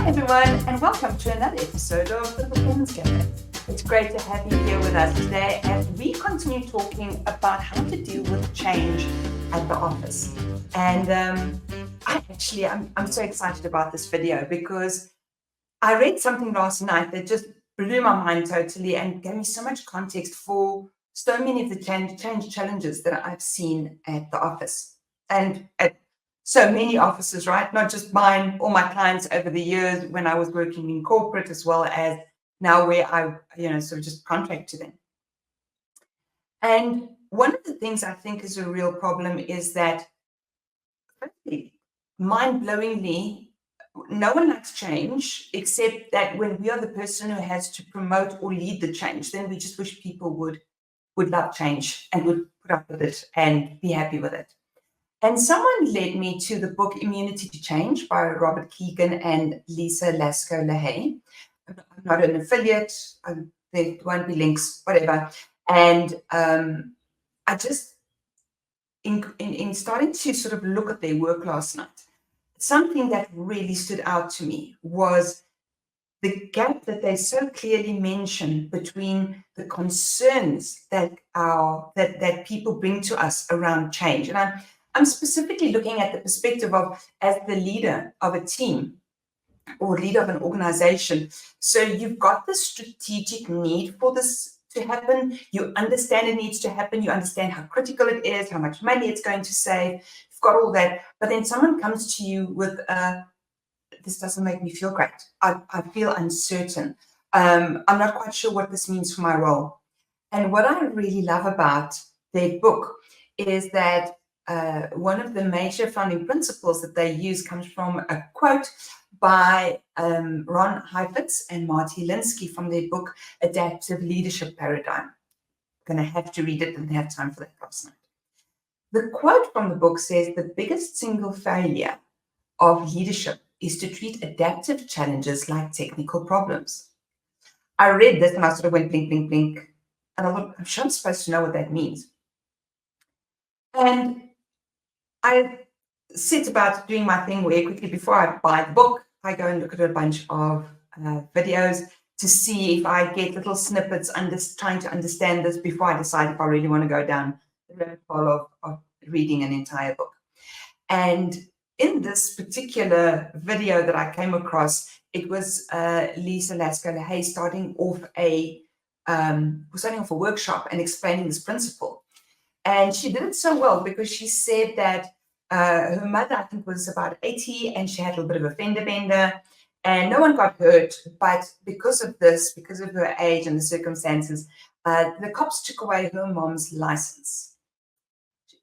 everyone, and welcome to another episode of the Performance Cafe. It's great to have you here with us today as we continue talking about how to deal with change at the office. And I'm so excited about this video because I read something last night that just blew my mind totally and gave me so much context for so many of the change challenges that I've seen at the office and at so many offices, right? Not just mine, all my clients over the years when I was working in corporate, as well as now where I, sort of just contract to them. And one of the things I think is a real problem is that, mind-blowingly, no one likes change, except that when we are the person who has to promote or lead the change, then we just wish people would love change and would put up with it and be happy with it. And someone led me to the book Immunity to Change by Robert Keegan and Lisa Lasko-Lahey. I'm not an affiliate. There won't be links, whatever. And I just, in starting to sort of look at their work last night, something that really stood out to me was the gap that they so clearly mention between the concerns that that people bring to us around change. And I'm specifically looking at the perspective of as the leader of a team or leader of an organization. So you've got the strategic need for this to happen. You understand it needs to happen. You understand how critical it is, how much money it's going to save. You've got all that. But then someone comes to you with this doesn't make me feel great. I feel uncertain. I'm not quite sure what this means for my role. And what I really love about their book is that one of the major founding principles that they use comes from a quote by Ron Heifetz and Marty Linsky from their book, Adaptive Leadership Paradigm. I'm going to have to read it, and have time for that last night. The quote from the book says, "The biggest single failure of leadership is to treat adaptive challenges like technical problems." I read this and I sort of went blink, blink, blink. And I thought, I'm sure I'm supposed to know what that means. And I set about doing my thing where quickly before I buy the book, I go and look at a bunch of videos to see if I get little snippets trying to understand this before I decide if I really want to go down the rabbit hole of reading an entire book. And in this particular video that I came across, it was Lisa Lasko-Lahey starting off a workshop and explaining this principle. And she did it so well because she said that her mother, I think, was about 80, and she had a little bit of a fender bender, and no one got hurt. But because of this, because of her age and the circumstances, the cops took away her mom's license.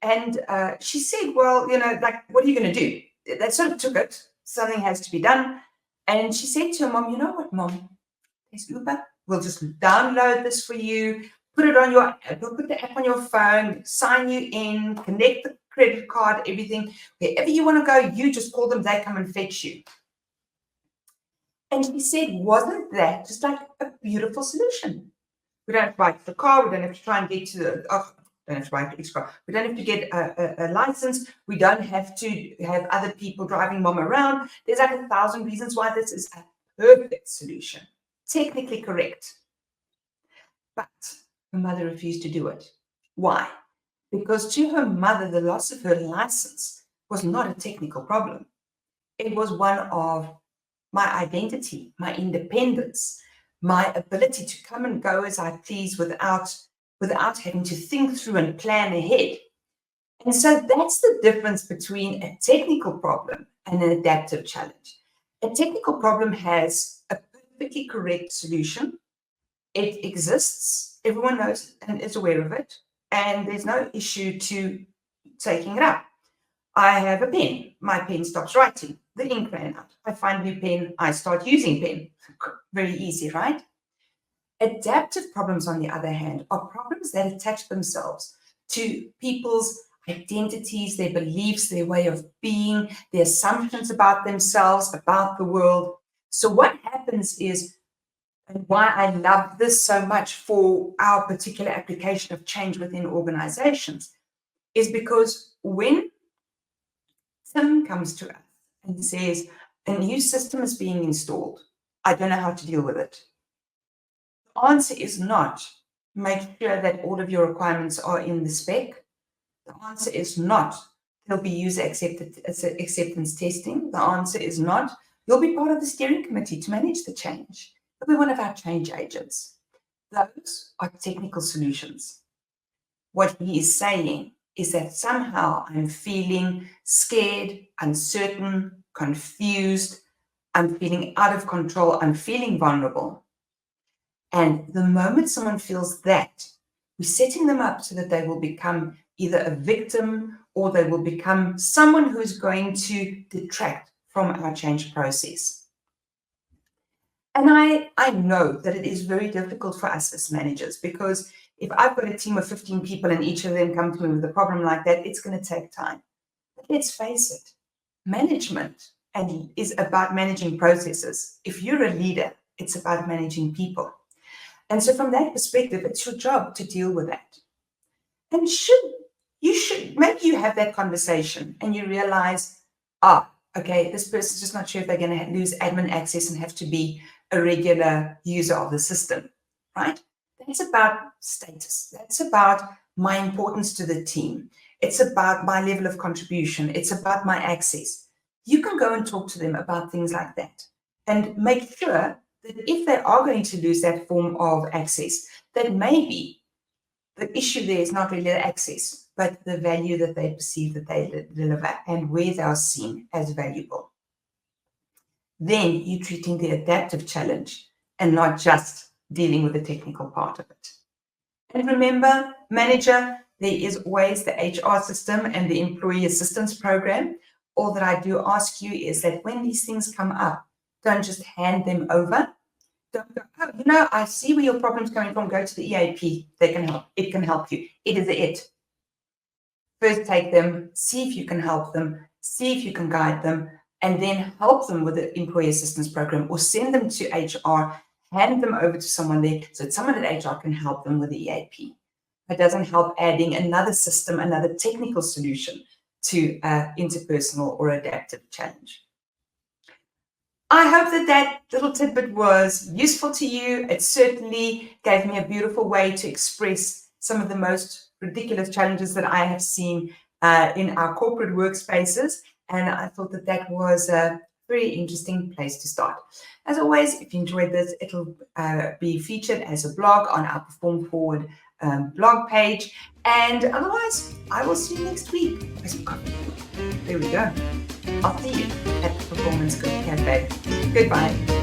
And she said, well, what are you going to do? They sort of took it. Something has to be done. And she said to her mom, you know what, Mom? There's Uber. We'll just download this for you. We'll put the app on your phone, sign you in, connect the credit card, everything. Wherever you want to go, you just call them. They come and fetch you. And she said, wasn't that just like a beautiful solution? We don't have to buy the car. We don't have to try and get to the... don't have to buy an extra. We don't have to get a license. We don't have to have other people driving Mom around. There's like 1,000 reasons why this is a perfect solution. Technically correct. But her mother refused to do it. Why? Because to her mother, the loss of her license was not a technical problem. It was one of my identity, my independence, my ability to come and go as I please without having to think through and plan ahead. And so that's the difference between a technical problem and an adaptive challenge. A technical problem has a perfectly correct solution. It exists, everyone knows and is aware of it, and there's no issue to taking it up. I have a pen. My pen stops writing. The ink ran out. I find a new pen. I start using pen. Very easy, right? Adaptive problems, on the other hand, are problems that attach themselves to people's identities, their beliefs, their way of being, their assumptions about themselves, about the world. So what happens is, and why I love this so much for our particular application of change within organizations, is because when Tim comes to us and says, A new system is being installed. I don't know how to deal with it. The answer is not make sure that all of your requirements are in the spec. The answer is not there'll be user acceptance testing. The answer is not you'll be part of the steering committee to manage the change. You'll be one of our change agents. Those are technical solutions. What he is saying is that somehow I'm feeling scared, uncertain, confused, I'm feeling out of control, I'm feeling vulnerable. And the moment someone feels that, we're setting them up so that they will become either a victim or they will become someone who's going to detract from our change process. And I know that it is very difficult for us as managers, because if I've got a team of 15 people and each of them come to me with a problem like that, it's going to take time. But let's face it, management is about managing processes. If you're a leader, it's about managing people. And so from that perspective, it's your job to deal with that. And maybe you have that conversation and you realize, okay, this person's just not sure if they're going to lose admin access and have to be a regular user of the system, right? That's about status. That's about my importance to the team. It's about my level of contribution. It's about my access. You can go and talk to them about things like that and make sure that if they are going to lose that form of access, that maybe the issue there is not really the access, but the value that they perceive that they deliver and where they are seen as valuable. Then you're treating the adaptive challenge and not just dealing with the technical part of it. And remember, manager, there is always the HR system and the employee assistance program. All that I do ask you is that when these things come up, don't just hand them over. Don't go, I see where your problem's coming from. Go to the EAP. They can help. It can help you. It is it. First, take them, see if you can help them, see if you can guide them, and then help them with the employee assistance program, or send them to HR, hand them over to someone there so that someone at HR can help them with the EAP. It doesn't help adding another system, another technical solution to interpersonal or adaptive challenge. I hope that little tidbit was useful to you. It certainly gave me a beautiful way to express some of the most ridiculous challenges that I have seen in our corporate workspaces. And I thought that was a very interesting place to start. As always, if you enjoyed this, it'll be featured as a blog on our Perform Forward blog page. And otherwise, I will see you next week. There we go. I'll see you at the Performance Cafe. Goodbye.